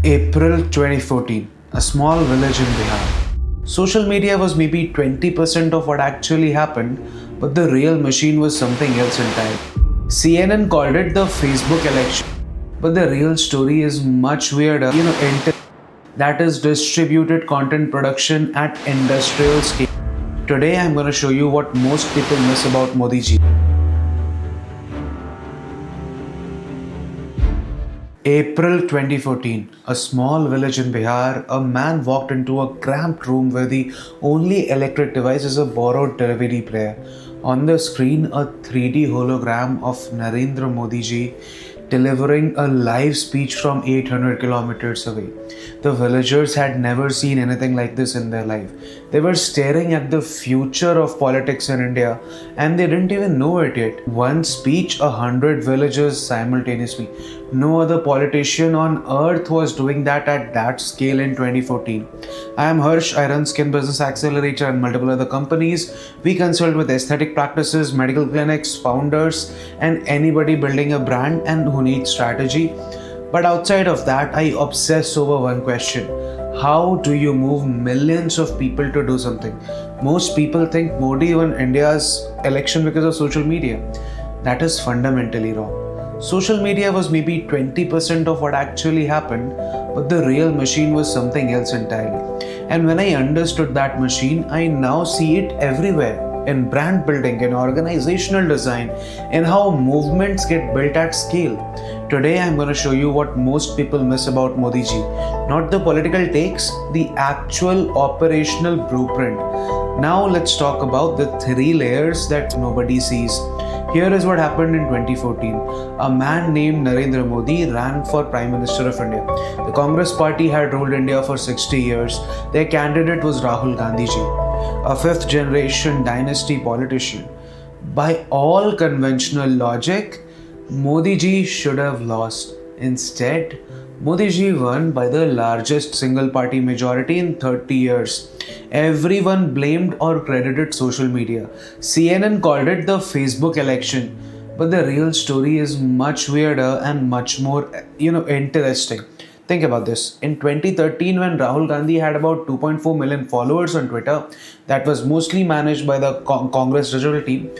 April 2014, a small village in Bihar. Social media was maybe 20% of what actually happened, but the real machine was something else entirely. CNN called it the Facebook election, but the real story is much weirder. That is distributed content production at industrial scale. Today I'm going to show you what most people miss about Modi ji. April 2014, a small village in Bihar, a man walked into a cramped room where the only electric device is a borrowed DVD player. On the screen, a 3D hologram of Narendra Modi ji delivering a live speech from 800 kilometers away. The villagers had never seen anything like this in their life. They were staring at the future of politics in India and they didn't even know it yet. One speech, 100 villagers simultaneously. No other politician on earth was doing that at that scale in 2014. I am Harsh, I run Skin Business Accelerator and multiple other companies. We consult with aesthetic practices, medical clinics, founders, and anybody building a brand and who needs strategy. But outside of that, I obsess over one question. How do you move millions of people to do something? Most people think Modi won India's election because of social media. That is fundamentally wrong. Social media was maybe 20% of what actually happened, but the real machine was something else entirely. And when I understood that machine, I now see it everywhere. In brand building, in organizational design, in how movements get built at scale. Today I'm going to show you what most people miss about Modi ji. Not the political takes, the actual operational blueprint. Now let's talk about the three layers that nobody sees. Here is what happened in 2014. A man named Narendra Modi ran for Prime Minister of India. The Congress party had ruled India for 60 years. Their candidate was Rahul Gandhi ji, a fifth generation dynasty politician. By all conventional logic, Modi ji should have lost. Instead, Modi ji won by the largest single party majority in 30 years. Everyone blamed or credited social media. CNN called it the Facebook election. But the real story is much weirder and much more, interesting. Think about this. In 2013, when Rahul Gandhi had about 2.4 million followers on Twitter, that was mostly managed by the Congress digital team.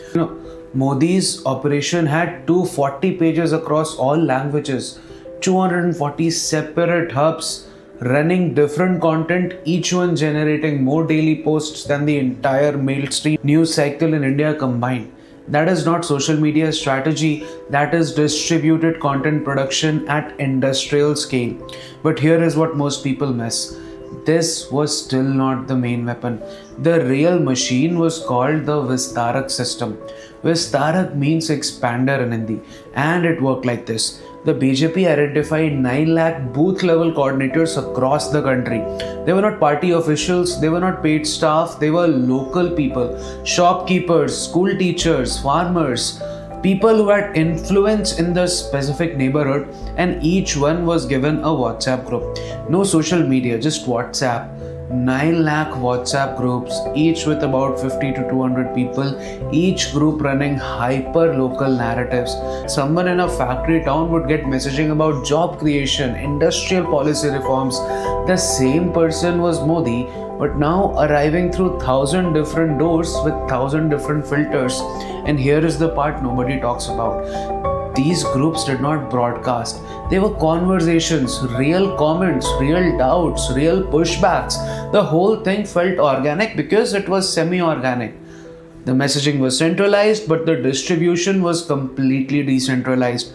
Modi's operation had 240 pages across all languages, 240 separate hubs running different content, each one generating more daily posts than the entire mainstream news cycle in India combined. That is not social media strategy, that is distributed content production at industrial scale. But here is what most people miss. This was still not the main weapon. The real machine was called the Vistarak system. Vistarak means expander in Hindi, and it worked like this. The BJP identified 9 lakh booth level coordinators across the country. They were not party officials, they were not paid staff, they were local people, shopkeepers, school teachers, farmers, people who had influence in the specific neighborhood, and each one was given a WhatsApp group. No social media, just WhatsApp. 9 lakh WhatsApp groups, each with about 50 to 200 people, each group running hyper local narratives. Someone in a factory town would get messaging about job creation, industrial policy reforms. The same person was Modi, but now arriving through 1,000 different doors with 1,000 different filters. And here is the part nobody talks about. These groups did not broadcast. They were conversations, real comments, real doubts, real pushbacks. The whole thing felt organic because it was semi-organic. The messaging was centralized, but the distribution was completely decentralized.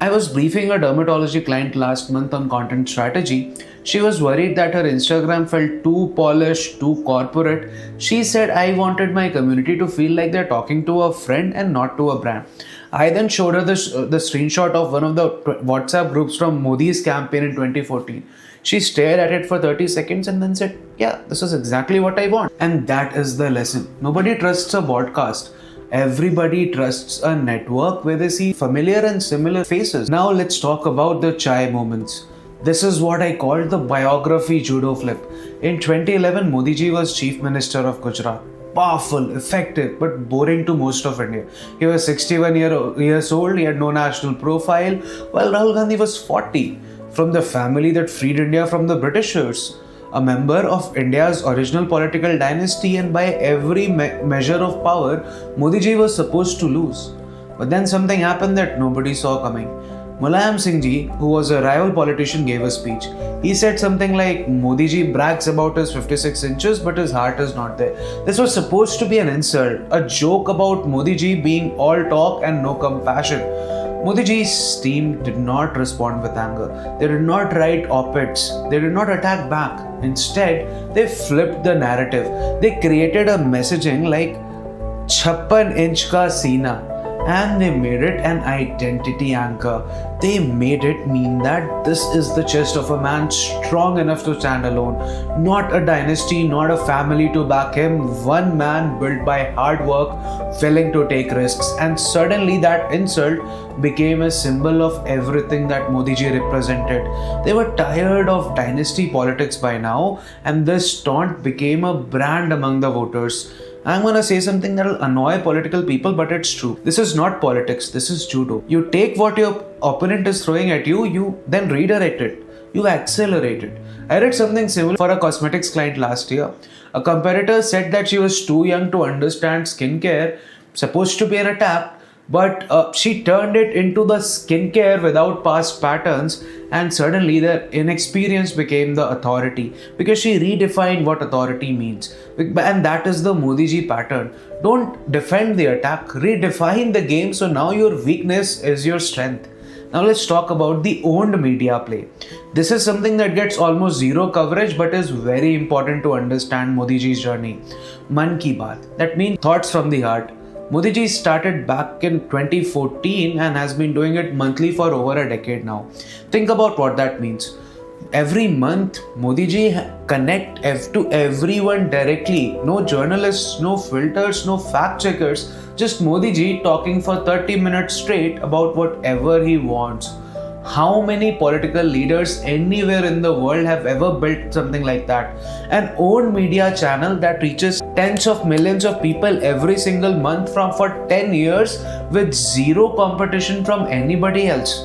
I was briefing a dermatology client last month on content strategy. She was worried that her Instagram felt too polished, too corporate. She said, I wanted my community to feel like they're talking to a friend and not to a brand. I then showed her the screenshot of one of the WhatsApp groups from Modi's campaign in 2014. She stared at it for 30 seconds and then said, yeah, this is exactly what I want. And that is the lesson. Nobody trusts a broadcast. Everybody trusts a network where they see familiar and similar faces. Now let's talk about the chai moments. This is what I call the biography judo flip. In 2011, Modi ji was Chief Minister of Gujarat. Powerful, effective, but boring to most of India. He was 61 years old, he had no national profile, while Rahul Gandhi was 40. from the family that freed India from the Britishers, a member of India's original political dynasty, and by every measure of power, Modi ji was supposed to lose. But then something happened that nobody saw coming. Mulayam Singh ji, who was a rival politician, gave a speech. He said something like, Modi ji brags about his 56 inches, but his heart is not there. This was supposed to be an insult, a joke about Modi ji being all talk and no compassion. Modi ji's team did not respond with anger. They did not write op-eds. They did not attack back. Instead, they flipped the narrative. They created a messaging like 56 inch ka seena, and they made it an identity anchor. They made it mean that this is the chest of a man strong enough to stand alone. Not a dynasty, not a family to back him. One man built by hard work, willing to take risks. And suddenly that insult became a symbol of everything that Modi ji represented. They were tired of dynasty politics by now, and this taunt became a brand among the voters. I'm gonna say something that'll annoy political people, but it's true. This is not politics, this is judo. You take what your opponent is throwing at you, you then redirect it. You accelerate it. I read something similar for a cosmetics client last year. A competitor said that she was too young to understand skincare, supposed to be an attack, but she turned it into the skincare without past patterns, and suddenly the inexperience became the authority because she redefined what authority means. And that is the Modi ji pattern. Don't defend the attack, redefine the game so now your weakness is your strength. Now let's talk about the owned media play. This is something that gets almost zero coverage but is very important to understand Modi ji's journey. Man ki baat, that means thoughts from the heart. Modi ji started back in 2014 and has been doing it monthly for over a decade now. Think about what that means. Every month, Modi ji connect to everyone directly. No journalists, no filters, no fact checkers. Just Modi ji talking for 30 minutes straight about whatever he wants. How many political leaders anywhere in the world have ever built something like that? An own media channel that reaches tens of millions of people every single month for 10 years with zero competition from anybody else.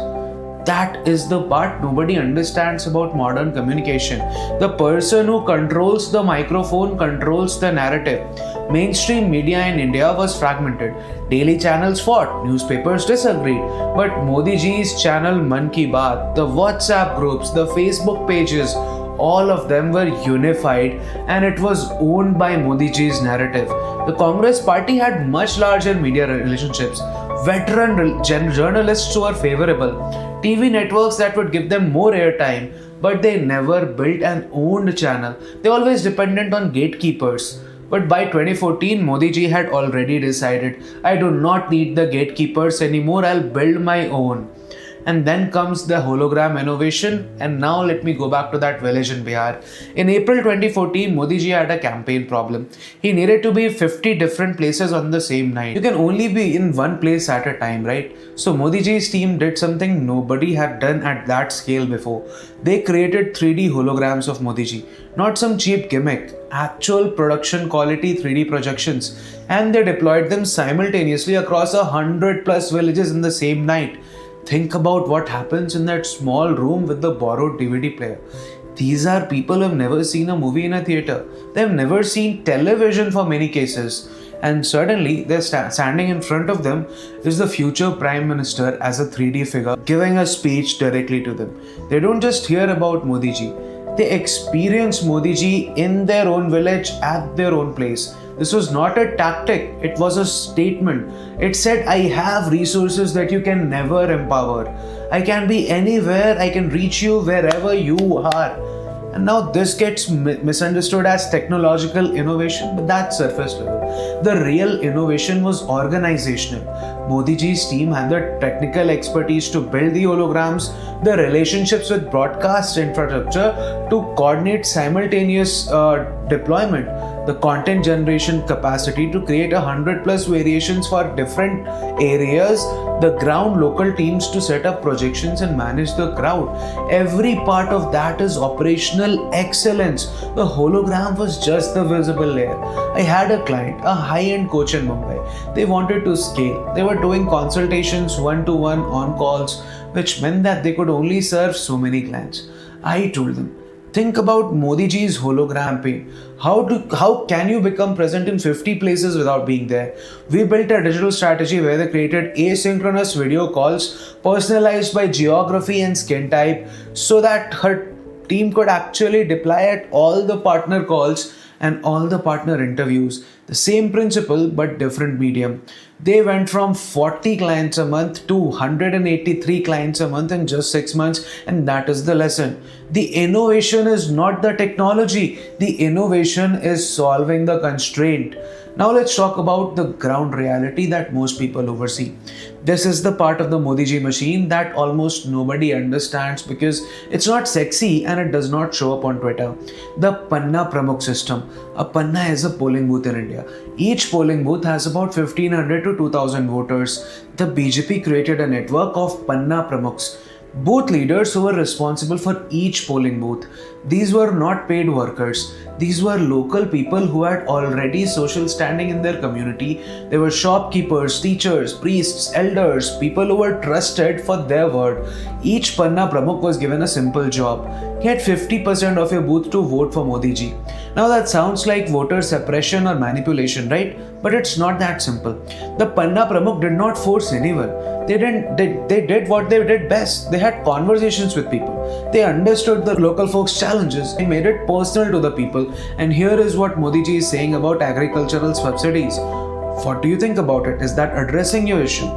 That is the part nobody understands about modern communication. The person who controls the microphone controls the narrative. Mainstream media in India was fragmented. Daily channels fought, newspapers disagreed. But Modi ji's channel Man Ki Baat, the WhatsApp groups, the Facebook pages, all of them were unified and it was owned by Modi ji's narrative. The Congress party had much larger media relationships. Veteran journalists were favorable. TV networks that would give them more airtime, but they never built an owned channel. They always dependent on gatekeepers. But by 2014, Modi ji had already decided, I do not need the gatekeepers anymore, I'll build my own. And then comes the hologram innovation. And now let me go back to that village in Bihar. In April 2014, Modi ji had a campaign problem. He needed to be 50 different places on the same night. You can only be in one place at a time, right? So Modi ji's team did something nobody had done at that scale before. They created 3D holograms of Modi ji. Not some cheap gimmick, actual production quality 3D projections. And they deployed them simultaneously across 100 plus villages in the same night. Think about what happens in that small room with the borrowed DVD player. These are people who have never seen a movie in a theater. They've never seen television for many cases. And suddenly, they're standing in front of them is the future Prime Minister as a 3D figure giving a speech directly to them. They don't just hear about Modi ji. They experience Modi ji in their own village at their own place. This was not a tactic, it was a statement. It said, I have resources that you can never empower. I can be anywhere, I can reach you wherever you are. And now this gets misunderstood as technological innovation, but that's surface level. The real innovation was organizational. Modi ji's team had the technical expertise to build the holograms, the relationships with broadcast infrastructure to coordinate simultaneous deployment, the content generation capacity to create 100 plus variations for different areas, the ground local teams to set up projections and manage the crowd. Every part of that is operational excellence. The hologram was just the visible layer. I had a client, a high-end coach in Mumbai. They wanted to scale. They were doing consultations one-to-one on calls which meant that they could only serve so many clients. I told them, think about Modi ji's hologram campaign. How can you become present in 50 places without being there? We built a digital strategy where they created asynchronous video calls personalized by geography and skin type so that her team could actually deploy at all the partner calls and all the partner interviews. The same principle but different medium. They went from 40 clients a month to 183 clients a month in just 6 months, and that is the lesson. The innovation is not the technology, the innovation is solving the constraint. Now let's talk about the ground reality that most people oversee. This is the part of the Modi ji machine that almost nobody understands because it's not sexy and it does not show up on Twitter. The Panna Pramukh system. A Panna is a polling booth in India. Each polling booth has about 1500 to 2000 voters. The BJP created a network of Panna Pramukhs, booth leaders who were responsible for each polling booth. These were not paid workers. These were local people who had already social standing in their community. They were shopkeepers, teachers, priests, elders, people who were trusted for their word. Each Panna Pramukh was given a simple job. Get 50% of your booth to vote for Modi ji. Now that sounds like voter suppression or manipulation, right? But it's not that simple. The Panna Pramukh did not force anyone. They did what they did best. They had conversations with people. They understood the local folks' challenges. They made it personal to the people. And here is what Modi ji is saying about agricultural subsidies. What do you think about it? Is that addressing your issue?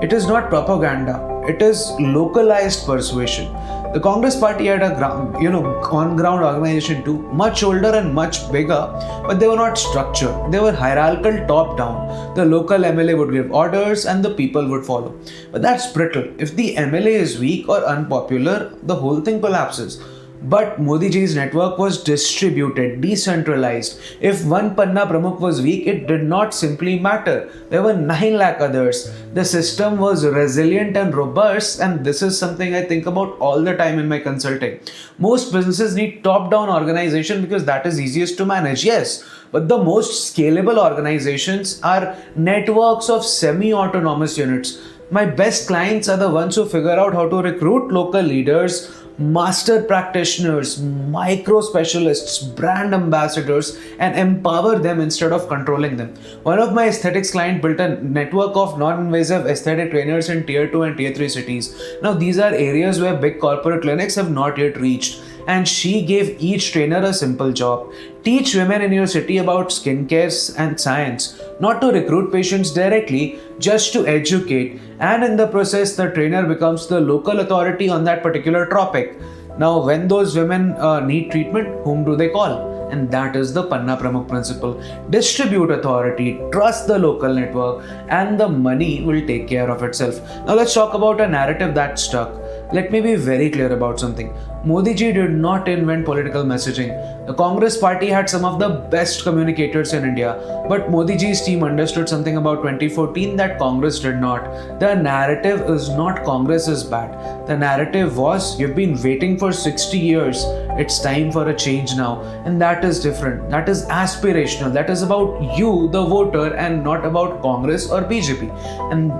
It is not propaganda. It is localized persuasion. The Congress party had a on-ground organization too, much older and much bigger, but they were not structured. They were hierarchical top-down. The local MLA would give orders and the people would follow. But that's brittle. If the MLA is weak or unpopular, the whole thing collapses. But Modi ji's network was distributed, decentralized. If one Panna Pramukh was weak, it did not simply matter. There were 9 lakh others. The system was resilient and robust, and this is something I think about all the time in my consulting. Most businesses need top-down organization because that is easiest to manage, yes. But the most scalable organizations are networks of semi-autonomous units. My best clients are the ones who figure out how to recruit local leaders, master practitioners, micro specialists, brand ambassadors, and empower them instead of controlling them. One of my aesthetics clients built a network of non-invasive aesthetic trainers in tier 2 and tier 3 cities. Now these are areas where big corporate clinics have not yet reached. And she gave each trainer a simple job. Teach women in your city about skincare and science, not to recruit patients directly, just to educate. And in the process, the trainer becomes the local authority on that particular topic. Now, when those women need treatment, whom do they call? And that is the Panna Pramukh principle. Distribute authority, trust the local network, and the money will take care of itself. Now let's talk about a narrative that stuck. Let me be very clear about something. Modi ji did not invent political messaging. The Congress party had some of the best communicators in India, but Modi ji's team understood something about 2014 that Congress did not. The narrative is not Congress is bad. The narrative was, you've been waiting for 60 years. It's time for a change now. And that is different. That is aspirational. That is about you, the voter, and not about Congress or BJP. And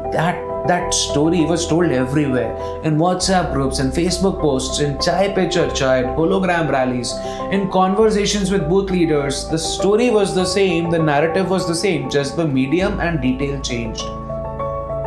that story was told everywhere, in WhatsApp groups, in Facebook posts, in Chai Pe Charcha, in hologram rallies, in conversations with booth leaders. The story was the same, the narrative was the same, just the medium and detail changed.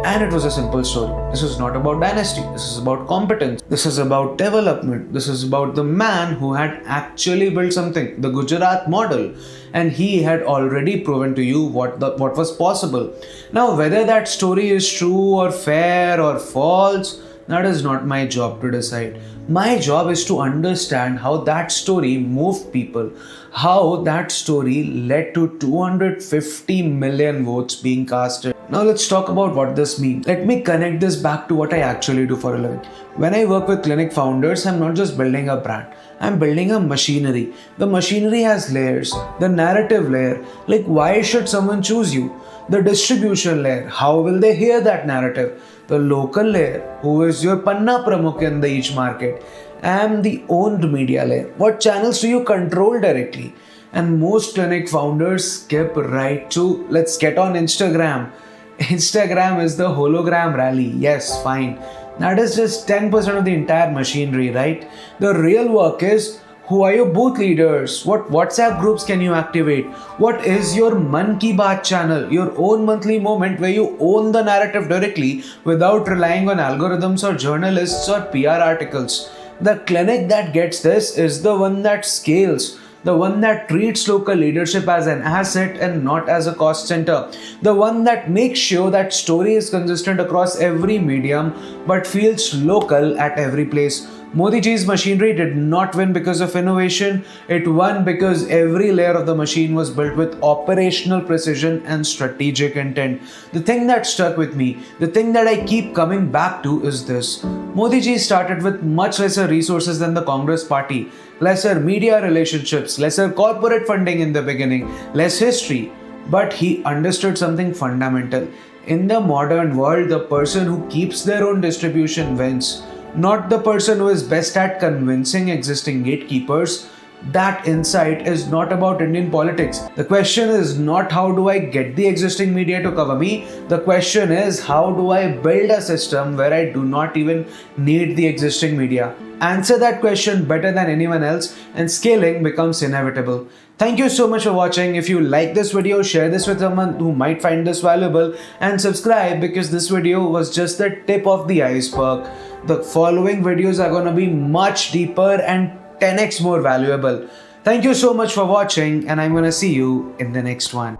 And it was a simple story. This is not about dynasty. This is about competence. This is about development. This is about the man who had actually built something, the Gujarat model. And he had already proven to you what was possible. Now, whether that story is true or fair or false, that is not my job to decide. My job is to understand how that story moved people, how that story led to 250 million votes being casted. Now let's talk about what this means. Let me connect this back to what I actually do for a living. When I work with clinic founders, I'm not just building a brand. I'm building a machinery. The machinery has layers. The narrative layer, like why should someone choose you? The distribution layer, how will they hear that narrative? The local layer, who is your Panna Pramukh in each market? And the owned media layer, what channels do you control directly? And most clinic founders skip right to, let's get on Instagram. Instagram is the hologram rally. Yes, fine. That is just 10% of the entire machinery, right? The real work is, who are your booth leaders? What WhatsApp groups can you activate? What is your Man Ki Baat channel? Your own monthly moment where you own the narrative directly without relying on algorithms or journalists or PR articles. The clinic that gets this is the one that scales. The one that treats local leadership as an asset and not as a cost center. The one that makes sure that story is consistent across every medium but feels local at every place. Modi ji's machinery did not win because of innovation, it won because every layer of the machine was built with operational precision and strategic intent. The thing that stuck with me, the thing that I keep coming back to is this. Modi ji started with much lesser resources than the Congress party, lesser media relationships, lesser corporate funding in the beginning, less history. But he understood something fundamental. In the modern world, the person who keeps their own distribution wins, not the person who is best at convincing existing gatekeepers. That insight is not about Indian politics. The question is not how do I get the existing media to cover me? The question is how do I build a system where I do not even need the existing media? Answer that question better than anyone else and scaling becomes inevitable. Thank you so much for watching. If you like this video, share this with someone who might find this valuable and subscribe because this video was just the tip of the iceberg. The following videos are going to be much deeper and 10x more valuable. Thank you so much for watching and I'm going to see you in the next one.